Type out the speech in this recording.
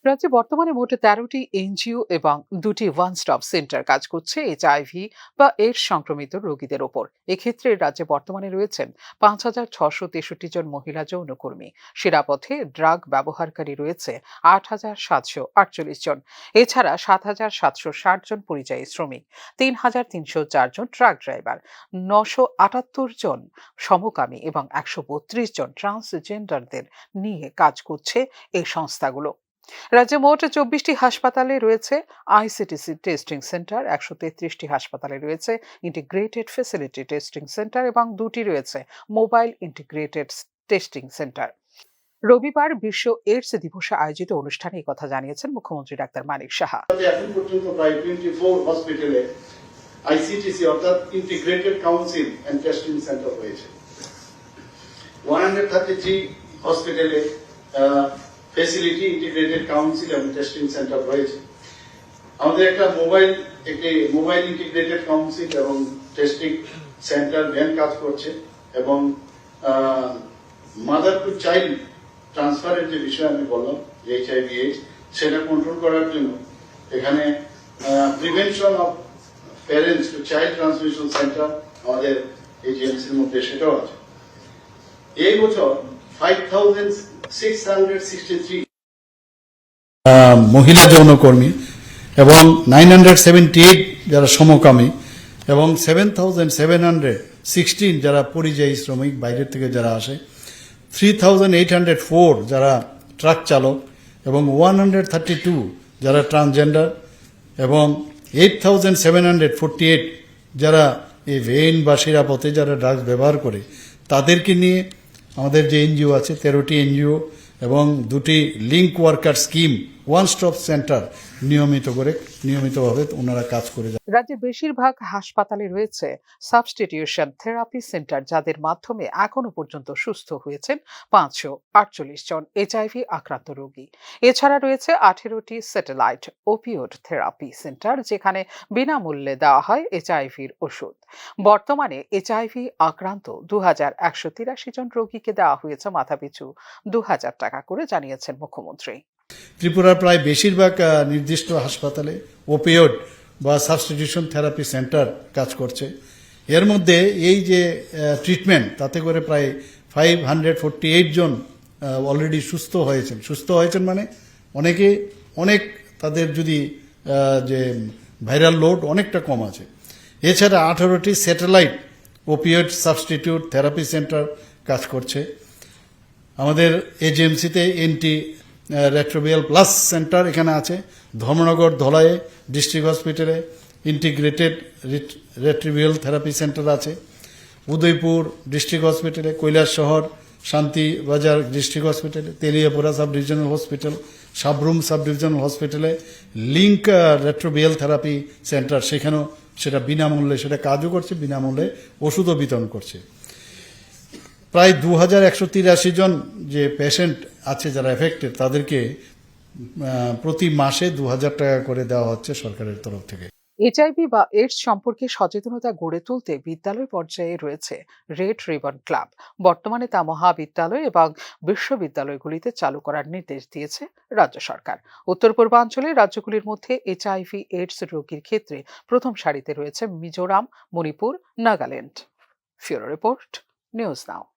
রাজ্যে বর্তমানে মোট ১৩টি এনজিও এবং ২টি ওয়ান স্টপ সেন্টার কাজ করছে এইচআইভি বা এইডস সংক্রমিত রোগীদের ওপর। এক্ষেত্রে রাজ্যে বর্তমানে রয়েছেন ৫,৬৬৩ জন মহিলা যৌনকর্মী। সেরাপথে ড্রাগ ব্যবহারকারী রয়েছে ৮,৭৪৮ জন। এছাড়া ৭,৭৬০ জন পরিযায়ী শ্রমিক, ৩,৩০৪ জন ট্রাক ড্রাইভার, ৯৭৮ জন সমকামী এবং ১৩২ জন ট্রান্সজেন্ডারদের নিয়ে কাজ করছে এই সংস্থাগুলো। রাজ্যে মোট ২৪টি হাসপাতালে রয়েছে আইসিটিসি টেস্টিং সেন্টার, ১৩৩টি হাসপাতালে রয়েছে ইন্টিগ্রেটেড ফ্যাসিলিটি টেস্টিং সেন্টার এবং ২টি রয়েছে মোবাইল ইন্টিগ্রেটেড টেস্টিং সেন্টার। রবিবার বিশ্ব এইডস দিবসে আয়োজিত অনুষ্ঠানে এই কথা জানিয়েছেন মুখ্যমন্ত্রী ডাক্তার মানিক সাহা। এখন পর্যন্ত প্রায় 24 হসপিটালে আইসিটিসি অর্থাৎ integrated council and testing centre হয়েছে। 133 হসপিটালে ফ্যাসিলিটি ইন্টিগ্রেটেড কাউন্সিল এবং টেস্টিং সেন্টার রয়েছে। আমাদের একটা মোবাইল ইন্টিগ্রেটেড কাউন্সিল এবং টেস্টিং সেন্টার ভ্যান কাজ করছে এবং মাদার টু চাইল্ড ট্রান্সফারের যে বিষয় আমি বললাম যে এইচআইভি এইডস সেটা কন্ট্রোল করার জন্য এখানে prevention of parents to child transmission centre আমাদের এজিএমসির মধ্যে সেটাও আছে। এই বছর 5,663 মহিলা যৌনকর্মী এবং 978 যারা সমকামী এবং 7,716 যারা পরিযায়ী শ্রমিক বাইরের থেকে যারা আসে, 3,804 যারা ট্রাক চালক এবং 132 যারা ট্রান্সজেন্ডার এবং 8,748 যারা এই ভেইন বা শিরাপথে যারা ড্রাগস ব্যবহার করে তাদেরকে নিয়ে আমাদের যে এনজিও আছে 13টি এনজিও এবং 2টি link worker scheme one stop centre নিয়মিতভাবে ওনারা কাজ করে যান। রাজ্যের বেশিরভাগ হাসপাতালে রয়েছে সাবস্টিটিউশন থেরাপি সেন্টার, যাদের মাধ্যমে এখনো পর্যন্ত সুস্থ হয়েছেন ৫৪৮ জন এইচআইভি আক্রান্ত রোগী। এছাড়া রয়েছে ১৮টি স্যাটেলাইট ওপিওড থেরাপি সেন্টার, যেখানে বিনামূল্যে দেওয়া হয় এইচআইভির ওষুধ। বর্তমানে এইচআইভি আক্রান্ত ২,১৮৩ জন রোগীকে দেওয়া হয়েছে মাথাপিছু ২,০০০ টাকা করে, জানিয়েছেন মুখ্যমন্ত্রী। ত্রিপুরার প্রায় বেশিরভাগ নির্দিষ্ট হাসপাতালে ওপিওড বা সাবস্টিটিউশন থেরাপি সেন্টার কাজ করছে। এর মধ্যে এই যে ট্রিটমেন্ট, তাতে করে প্রায় 548 জন অলরেডি সুস্থ হয়েছেন মানে অনেক তাদের যদি যে ভাইরাল লোড অনেকটা কম আছে। এছাড়া 18টি satellite opioid substitute therapy centre কাজ করছে। আমাদের এজিএমসিতে এনটি রেট্রোবিয়াল প্লাস সেন্টার এখানে আছে। ধর্মনগর ধলাইয়ে ডিস্ট্রিক্ট হসপিটালে ইন্টিগ্রেটেড রেট্রোবিয়াল থেরাপি সেন্টার আছে। উদয়পুর ডিস্ট্রিক্ট হসপিটালে, কৈলাসশহর শান্তিবাজার ডিস্ট্রিক্ট হসপিটালে, Teliapura sub divisional hospital, Sabroom sub divisional হসপিটালে লিঙ্ক রেট্রোবিয়াল থেরাপি সেন্টার, সেখানেও সেটা বিনামূল্যে সেটা কাজও করছে, বিনামূল্যে ওষুধও বিতরণ করছে। প্রায় 2,183 জন যে পেশেন্ট আছে যারা এফেক্টেড, তাদেরকে প্রতি মাসে 2,000 টাকা করে দেওয়া হচ্ছে সরকারের তরফ থেকে। এইচআইভি বা এইডস সম্পর্কে সচেতনতা গড়ে তুলতে বিদ্যালয় পর্যায়ে রয়েছে রেড রিবন ক্লাব। বর্তমানে তা মহাবিদ্যালয় এবং বিশ্ববিদ্যালয়গুলিতে চালু করার নির্দেশ দিয়েছে রাজ্য সরকার। উত্তর পূর্বাঞ্চলের রাজ্যগুলির মধ্যে এইচআইভি এইডস রোগীর ক্ষেত্রে প্রথম সারিতে রয়েছে মিজোরাম, মণিপুর, নাগাল্যান্ড। ফিউরো রিপোর্ট, নিউজ নাও।